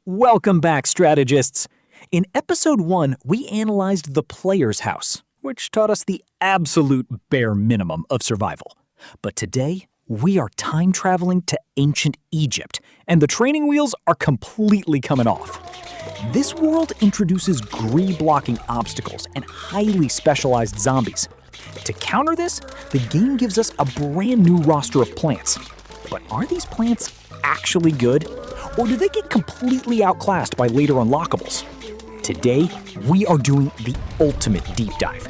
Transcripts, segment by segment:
Welcome back, strategists. In episode 1, we analyzed the player's house, which taught us the absolute bare minimum of survival. But today, we are time traveling to ancient Egypt, and the training wheels are completely coming off. This world introduces gree-blocking obstacles and highly specialized zombies. To counter this, the game gives us a brand new roster of plants. But are these plants actually good? Or do they get completely outclassed by later unlockables? Today, we are doing the ultimate deep dive.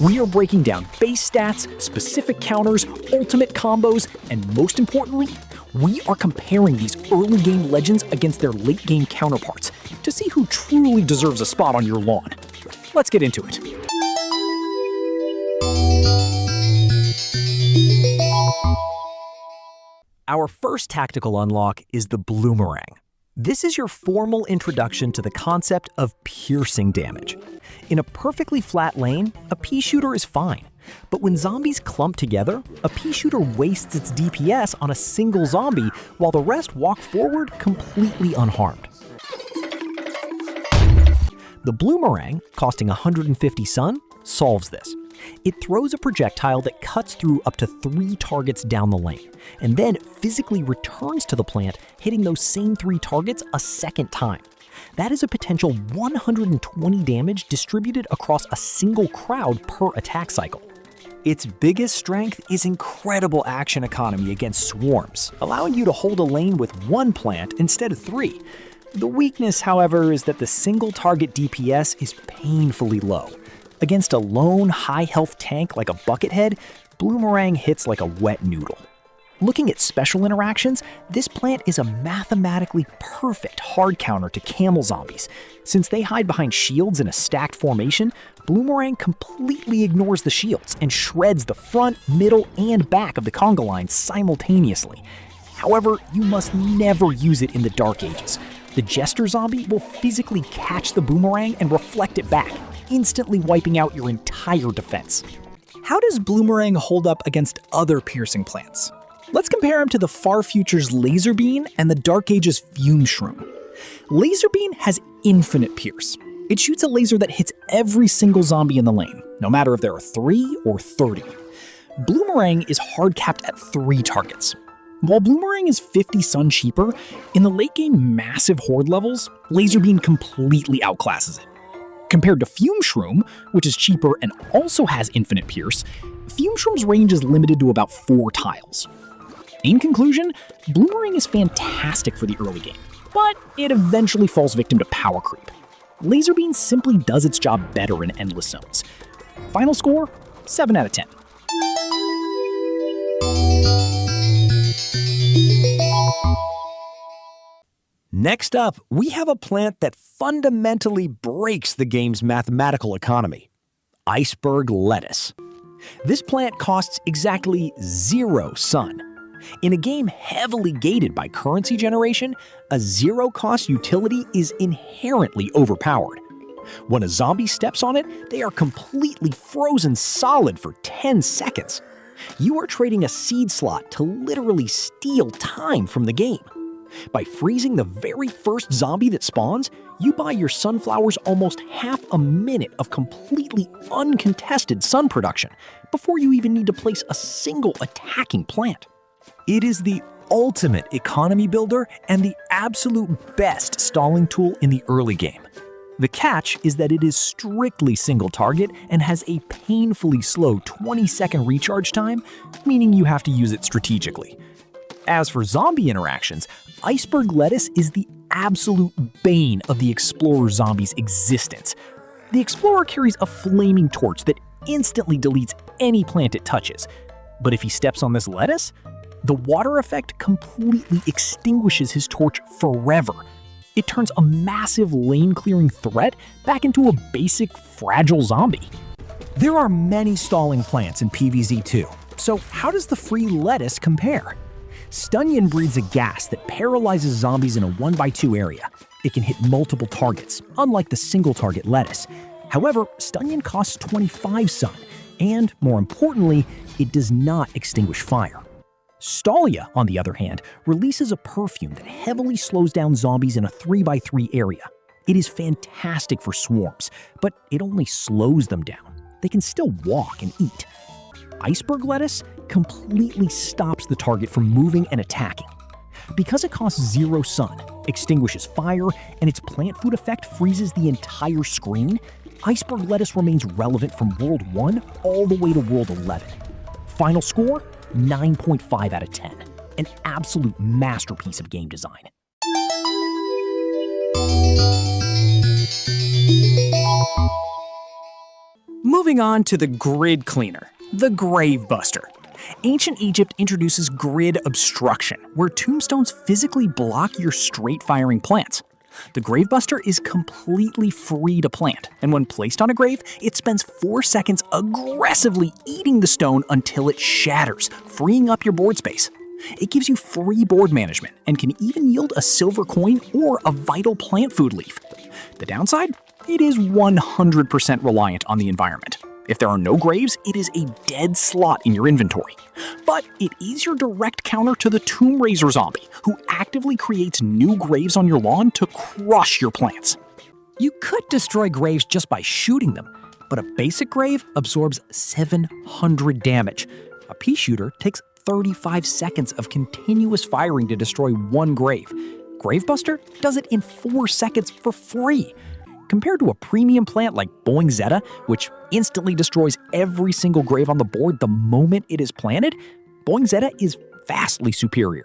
We are breaking down base stats, specific counters, ultimate combos, and most importantly, we are comparing these early game legends against their late game counterparts to see who truly deserves a spot on your lawn. Let's get into it. Our first tactical unlock is the Bloomerang. This is your formal introduction to the concept of piercing damage. In a perfectly flat lane, a pea shooter is fine. But when zombies clump together, a pea shooter wastes its DPS on a single zombie while the rest walk forward completely unharmed. The Bloomerang, costing 150 sun, solves this. It throws a projectile that cuts through up to 3 targets down the lane, and then physically returns to the plant, hitting those same 3 targets a second time. That is a potential 120 damage distributed across a single crowd per attack cycle. Its biggest strength is incredible action economy against swarms, allowing you to hold a lane with 1 plant instead of 3. The weakness, however, is that the single target DPS is painfully low. Against a lone, high-health tank like a Buckethead, Bloomerang hits like a wet noodle. Looking at special interactions, this plant is a mathematically perfect hard counter to camel zombies. Since they hide behind shields in a stacked formation, Bloomerang completely ignores the shields and shreds the front, middle, and back of the conga line simultaneously. However, you must never use it in the Dark Ages. The Jester zombie will physically catch the Boomerang and reflect it back, instantly wiping out your entire defense. How does Bloomerang hold up against other piercing plants? Let's compare him to the Far Future's Laserbeam and the Dark Ages Fume Shroom. Laserbeam has infinite pierce. It shoots a laser that hits every single zombie in the lane, no matter if there are 3 or 30. Bloomerang is hard capped at 3 targets. While Bloomerang is 50 sun cheaper, in the late game massive horde levels, Laserbeam completely outclasses it. Compared to Fume Shroom, which is cheaper and also has infinite pierce, Fume Shroom's range is limited to about 4 tiles. In conclusion, Bloomerang is fantastic for the early game, but it eventually falls victim to power creep. Laserbeam simply does its job better in endless zones. Final score, 7 out of 10. Next up, we have a plant that fundamentally breaks the game's mathematical economy: Iceberg Lettuce. This plant costs exactly 0 sun. In a game heavily gated by currency generation, a 0-cost utility is inherently overpowered. When a zombie steps on it, they are completely frozen solid for 10 seconds. You are trading a seed slot to literally steal time from the game. By freezing the very first zombie that spawns, you buy your sunflowers almost half a minute of completely uncontested sun production before you even need to place a single attacking plant. It is the ultimate economy builder and the absolute best stalling tool in the early game. The catch is that it is strictly single target and has a painfully slow 20-second recharge time, meaning you have to use it strategically. As for zombie interactions, Iceberg Lettuce is the absolute bane of the Explorer zombie's existence. The Explorer carries a flaming torch that instantly deletes any plant it touches. But if he steps on this lettuce, the water effect completely extinguishes his torch forever. It turns a massive lane-clearing threat back into a basic, fragile zombie. There are many stalling plants in PvZ2, so how does the free lettuce compare? Stunyon breeds a gas that paralyzes zombies in a 1x2 area. It can hit multiple targets, unlike the single-target lettuce. However, Stunyon costs 25 sun. And, more importantly, it does not extinguish fire. Stallia, on the other hand, releases a perfume that heavily slows down zombies in a 3x3 area. It is fantastic for swarms, but it only slows them down. They can still walk and eat. Iceberg lettuce completely stops the target from moving and attacking. Because it costs 0 sun, extinguishes fire, and its plant food effect freezes the entire screen, Iceberg lettuce remains relevant from World 1 all the way to World 11. Final score? 9.5 out of 10. An absolute masterpiece of game design. Moving on to the grid cleaner, the Grave Buster. Ancient Egypt introduces grid obstruction, where tombstones physically block your straight-firing plants. The Grave Buster is completely free to plant, and when placed on a grave, it spends 4 seconds aggressively eating the stone until it shatters, freeing up your board space. It gives you free board management and can even yield a silver coin or a vital plant food leaf. The downside? It is 100% reliant on the environment. If there are no graves, it is a dead slot in your inventory. But it is your direct counter to the Tomb Raiser zombie, who actively creates new graves on your lawn to crush your plants. You could destroy graves just by shooting them, but a basic grave absorbs 700 damage. A pea shooter takes 35 seconds of continuous firing to destroy one grave. Gravebuster does it in 4 seconds for free. Compared to a premium plant like Boing Zeta, which instantly destroys every single grave on the board the moment it is planted, Boing Zeta is vastly superior.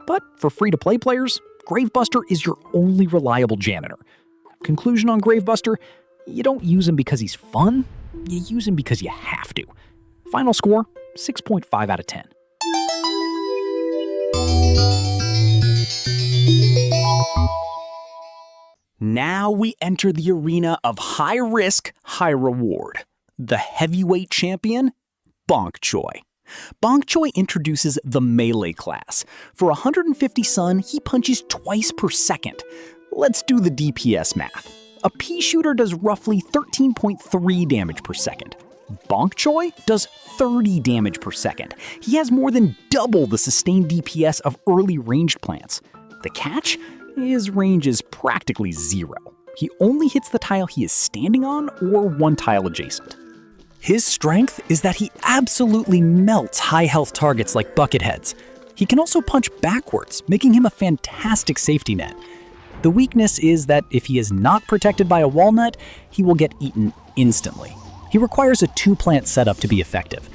But for free-to-play players, Gravebuster is your only reliable janitor. Conclusion on Gravebuster: you don't use him because he's fun, you use him because you have to. Final score, 6.5 out of 10. Now we enter the arena of high risk, high reward. The heavyweight champion, Bonk Choi. Bonk Choi introduces the melee class. For 150 sun, he punches twice per second. Let's do the DPS math. A pea shooter does roughly 13.3 damage per second. Bonk Choi does 30 damage per second. He has more than double the sustained DPS of early ranged plants. The catch? His range is practically 0. He only hits the tile he is standing on or one tile adjacent. His strength is that he absolutely melts high health targets like bucketheads. He can also punch backwards, making him a fantastic safety net. The weakness is that if he is not protected by a walnut, he will get eaten instantly. He requires a 2-plant setup to be effective.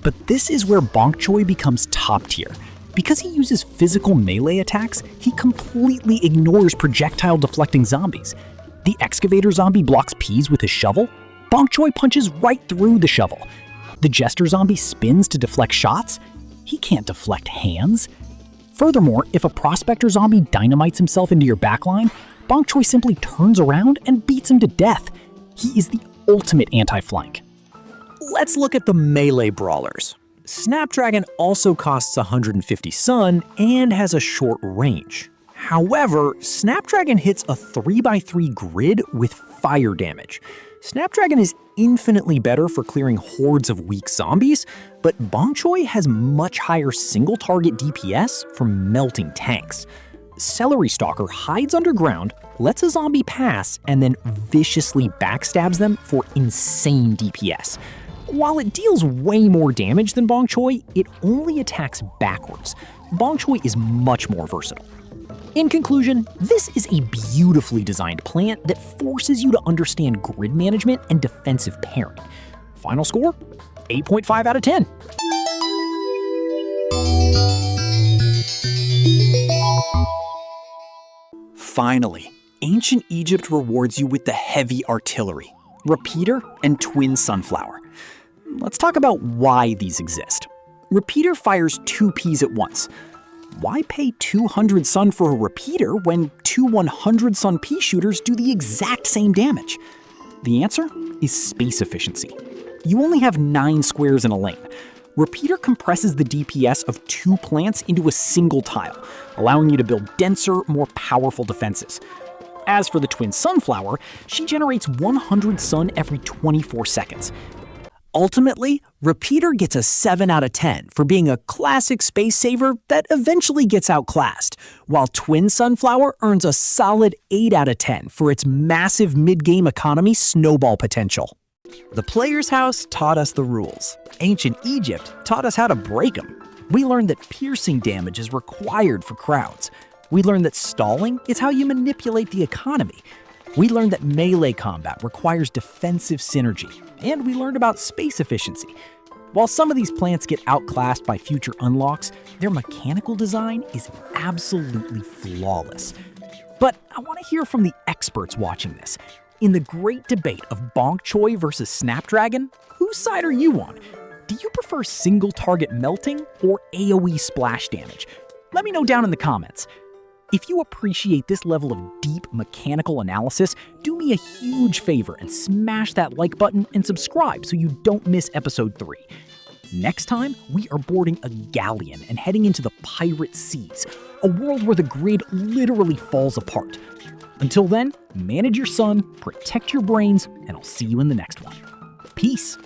But this is where Bonk Choi becomes top tier. Because he uses physical melee attacks, he completely ignores projectile deflecting zombies. The excavator zombie blocks peas with his shovel. Bonk Choi punches right through the shovel. The jester zombie spins to deflect shots. He can't deflect hands. Furthermore, if a prospector zombie dynamites himself into your backline, Bonk Choi simply turns around and beats him to death. He is the ultimate anti-flank. Let's look at the melee brawlers. Snapdragon also costs 150 sun and has a short range. However, Snapdragon hits a 3x3 grid with fire damage. Snapdragon is infinitely better for clearing hordes of weak zombies, but Bonk Choi has much higher single target DPS from melting tanks. Celery Stalker hides underground, lets a zombie pass, and then viciously backstabs them for insane DPS. While it deals way more damage than Bonk Choi, it only attacks backwards. Bonk Choi is much more versatile. In conclusion, this is a beautifully designed plant that forces you to understand grid management and defensive pairing. Final score? 8.5 out of 10. Finally, Ancient Egypt rewards you with the heavy artillery, Repeater and Twin Sunflower. Let's talk about why these exist. Repeater fires 2 peas at once. Why pay 200 sun for a repeater when 2 100 sun pea shooters do the exact same damage? The answer is space efficiency. You only have 9 squares in a lane. Repeater compresses the DPS of 2 plants into a single tile, allowing you to build denser, more powerful defenses. As for the Twin Sunflower, she generates 100 sun every 24 seconds. Ultimately, Repeater gets a 7 out of 10 for being a classic space saver that eventually gets outclassed, while Twin Sunflower earns a solid 8 out of 10 for its massive mid-game economy snowball potential. The Player's House taught us the rules. Ancient Egypt taught us how to break them. We learned that piercing damage is required for crowds. We learned that stalling is how you manipulate the economy. We learned that melee combat requires defensive synergy, and we learned about space efficiency. While some of these plants get outclassed by future unlocks, their mechanical design is absolutely flawless. But I want to hear from the experts watching this. In the great debate of Bonk Choy versus Snapdragon, whose side are you on? Do you prefer single target melting or AoE splash damage? Let me know down in the comments. If you appreciate this level of deep mechanical analysis, do me a huge favor and smash that like button and subscribe so you don't miss episode 3. Next time, we are boarding a galleon and heading into the pirate seas, a world where the grid literally falls apart. Until then, manage your sun, protect your brains, and I'll see you in the next one. Peace.